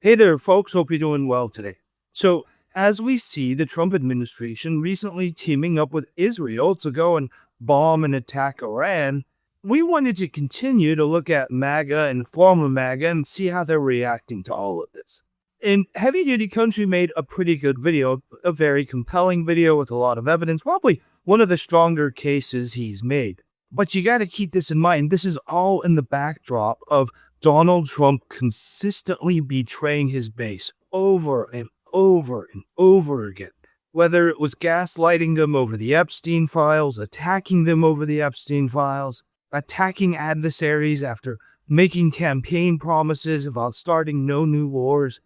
Hey there, folks. Hope you're doing well today. So, as we see the Trump administration recently teaming up with Israel to go and bomb and attack Iran, we wanted to continue to look at MAGA and former MAGA and see how they're reacting to all of this. And Heavy Duty Country made a pretty good video, a very compelling video with a lot of evidence, probably one of the stronger cases he's made. But you got to keep this in mind. This is all in the backdrop of Donald Trump consistently betraying his base over and over and over again. Whether it was gaslighting them over the Epstein files, attacking them over the Epstein files, attacking adversaries after making campaign promises about starting no new wars,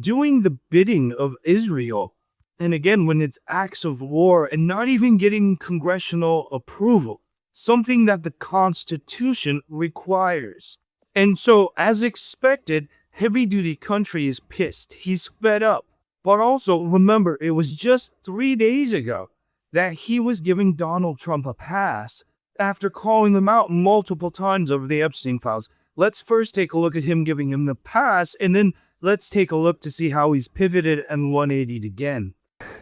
doing the bidding of Israel. And again, when it's acts of war and not even getting congressional approval, something that the Constitution requires. And so, as expected, Heavy Duty Country is pissed. He's fed up. But also, remember, it was just 3 days ago that he was giving Donald Trump a pass after calling him out multiple times over the Epstein files. Let's first take a look at him giving him the pass, and then let's take a look to see how he's pivoted and 180'd again.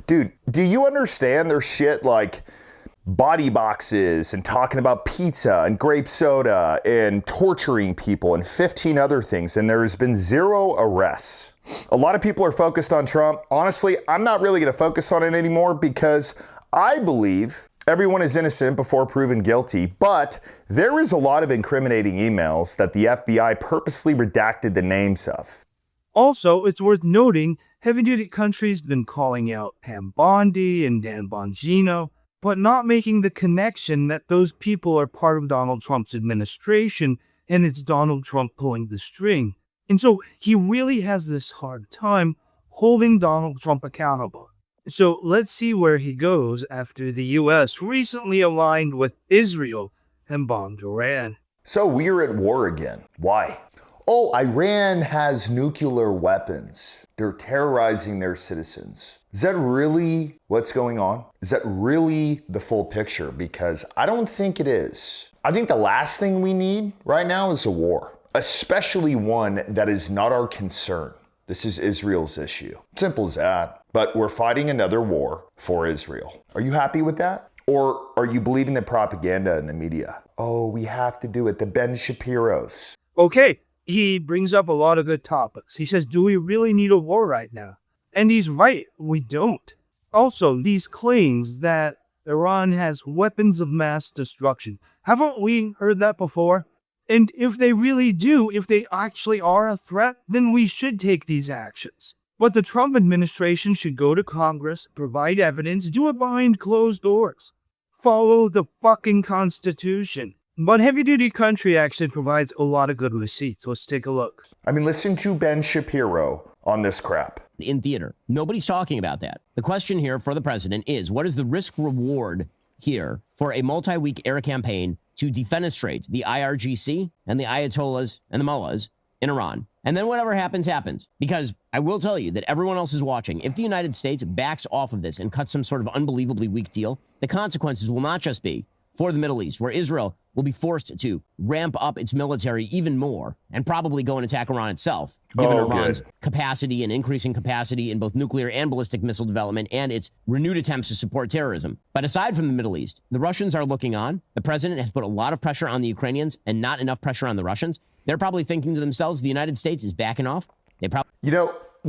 Dude, do you understand there's shit like body boxes and talking about pizza and grape soda and torturing people and 15 other things, and there's been 0 arrests? A lot of people are focused on Trump. Honestly, I'm not really going to focus on it anymore because I believe everyone is innocent before proven guilty, but there is a lot of incriminating emails that the FBI purposely redacted the names of. Also, it's worth noting, Heavy Duty Country's been calling out Pam Bondi and Dan Bongino, but not making the connection that those people are part of Donald Trump's administration and it's Donald Trump pulling the string. And so he really has this hard time holding Donald Trump accountable. So let's see where he goes after the U.S. recently aligned with Israel and bombed Iran. So we're at war again. Why? Oh, Iran has nuclear weapons. They're terrorizing their citizens. Is that really what's going on? Is that really the full picture? Because I don't think it is. I think the last thing we need right now is a war, especially one that is not our concern. This is Israel's issue. Simple as that. But we're fighting another war for Israel. Are you happy with that? Or are you believing the propaganda in the media? Oh, we have to do it. The Ben Shapiros. Okay, he brings up a lot of good topics. He says, do we really need a war right now? And he's right, we don't. Also, these claims that Iran has weapons of mass destruction. Haven't we heard that before? And if they really do, if they actually are a threat, then we should take these actions. But the Trump administration should go to Congress, provide evidence, do it behind closed doors. Follow the fucking Constitution. But Heavy Duty Country actually provides a lot of good receipts. Let's take a look. I mean, listen to Ben Shapiro on this crap. In theater. Nobody's talking about that. The question here for the president is, what is the risk reward here for a multi-week air campaign to defenestrate the IRGC and the Ayatollahs and the mullahs in Iran? And then whatever happens, happens. Because I will tell you that everyone else is watching. If the United States backs off of this and cuts some sort of unbelievably weak deal, the consequences will not just be for the Middle East, where Israel will be forced to ramp up its military even more and probably go and attack Iran itself, given Iran's capacity and increasing capacity in both nuclear and ballistic missile development and its renewed attempts to support terrorism. But aside from the Middle East, the Russians are looking on. The president has put a lot of pressure on the Ukrainians and not enough pressure on the Russians. They're probably thinking to themselves, the United States is backing off.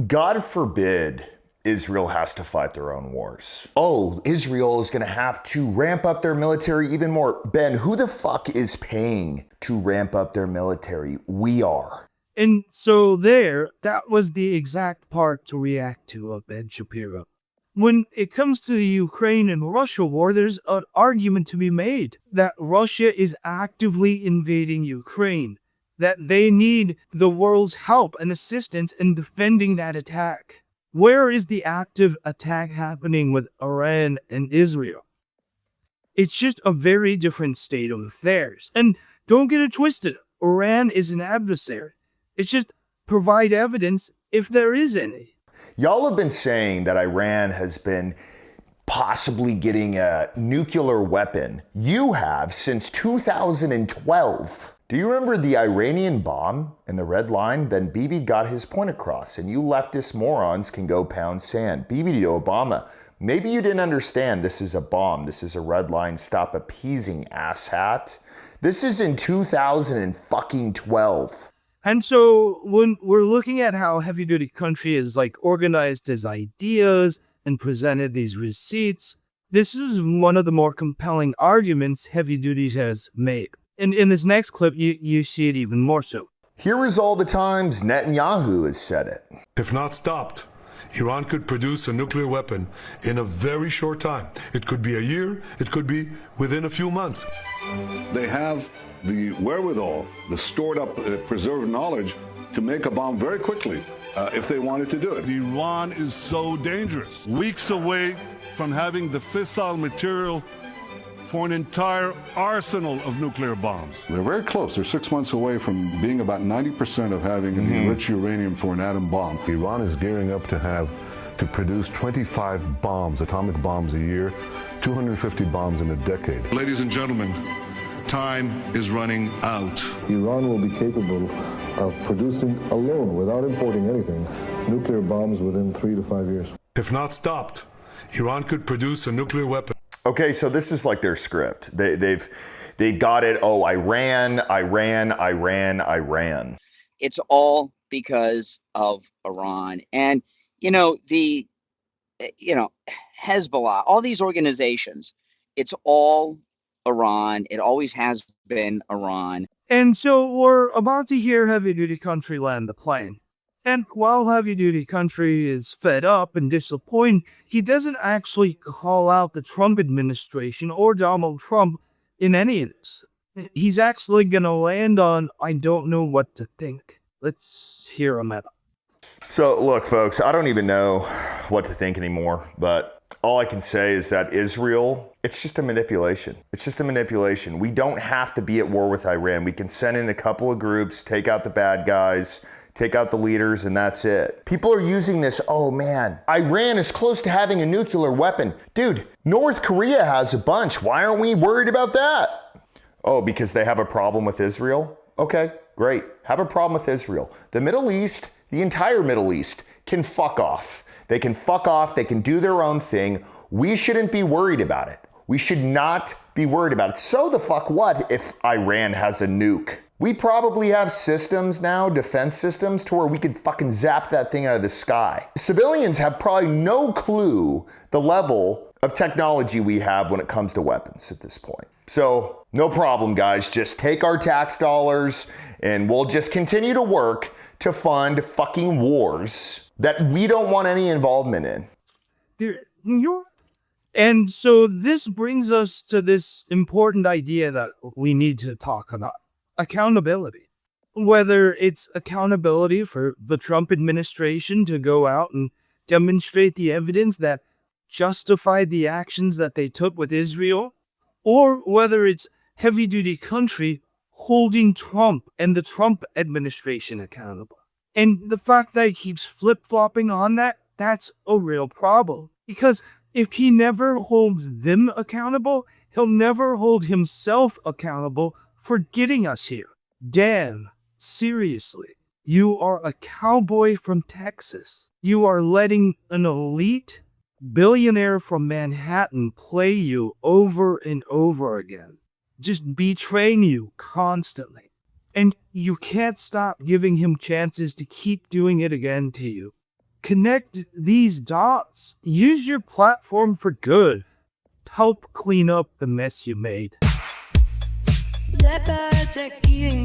God forbid Israel has to fight their own wars. Oh, Israel is going to have to ramp up their military even more. Ben, who the fuck is paying to ramp up their military? We are. And so that was the exact part to react to of Ben Shapiro. When it comes to the Ukraine and Russia war, there's an argument to be made that Russia is actively invading Ukraine, that they need the world's help and assistance in defending that attack. Where is the active attack happening with Iran and Israel? It's just a very different state of affairs. And don't get it twisted. Iran is an adversary. It's just provide evidence if there is any. Y'all have been saying that Iran has been possibly getting a nuclear weapon. You have since 2012. Do you remember the Iranian bomb and the red line? Then Bibi got his point across, and you leftist morons can go pound sand. Bibi to Obama, maybe you didn't understand this is a bomb. This is a red line. Stop appeasing, asshat. This is in 2012. And so when we're looking at how Heavy Duty Country is like organized his ideas and presented these receipts, this is one of the more compelling arguments Heavy Duty has made. And in this next clip, you see it even more so. Here is all the times Netanyahu has said it. If not stopped, Iran could produce a nuclear weapon in a very short time. It could be a year, it could be within a few months. They have the wherewithal, the stored up, preserved knowledge to make a bomb very quickly if they wanted to do it. Iran is so dangerous. Weeks away from having the fissile material for an entire arsenal of nuclear bombs. They're very close. They're 6 months away from being about 90% of having the enriched uranium for an atom bomb. Iran is gearing up to produce 25 bombs, atomic bombs a year, 250 bombs in a decade. Ladies and gentlemen, time is running out. Iran will be capable of producing alone, without importing anything, nuclear bombs within 3 to 5 years. If not stopped, Iran could produce a nuclear weapon. Okay, so this is like their script. They've got it. Oh, Iran. It's all because of Iran. And, Hezbollah, all these organizations, it's all Iran. It always has been Iran. And so we're about to hear Heavy Duty Country land the plane. And while Heavy Duty Country is fed up and disappointed, he doesn't actually call out the Trump administration or Donald Trump in any of this. He's actually going to land on, I don't know what to think. Let's hear him out. So look, folks, I don't even know what to think anymore, but all I can say is that Israel, it's just a manipulation. It's just a manipulation. We don't have to be at war with Iran. We can send in a couple of groups, take out the bad guys, take out the leaders, and that's it. People are using this, oh man, Iran is close to having a nuclear weapon. Dude, North Korea has a bunch. Why aren't we worried about that? Oh, because they have a problem with Israel? Okay, great. Have a problem with Israel. The Middle East, the entire Middle East, can fuck off. They can fuck off. They can do their own thing. We shouldn't be worried about it. We should not be worried about it. So the fuck what if Iran has a nuke? We probably have systems now, defense systems, to where we could fucking zap that thing out of the sky. Civilians have probably no clue the level of technology we have when it comes to weapons at this point. So no problem, guys. Just take our tax dollars and we'll just continue to work to fund fucking wars that we don't want any involvement in. And so this brings us to this important idea that we need to talk about. Accountability. Whether it's accountability for the Trump administration to go out and demonstrate the evidence that justified the actions that they took with Israel, or whether it's Heavy Duty Country holding Trump and the Trump administration accountable. And the fact that he keeps flip-flopping on that, that's a real problem. Because if he never holds them accountable, he'll never hold himself accountable for getting us here. Dan, seriously, you are a cowboy from Texas. You are letting an elite billionaire from Manhattan play you over and over again. Just betraying you constantly. And you can't stop giving him chances to keep doing it again to you. Connect these dots. Use your platform for good. Help clean up the mess you made. Leopards are eating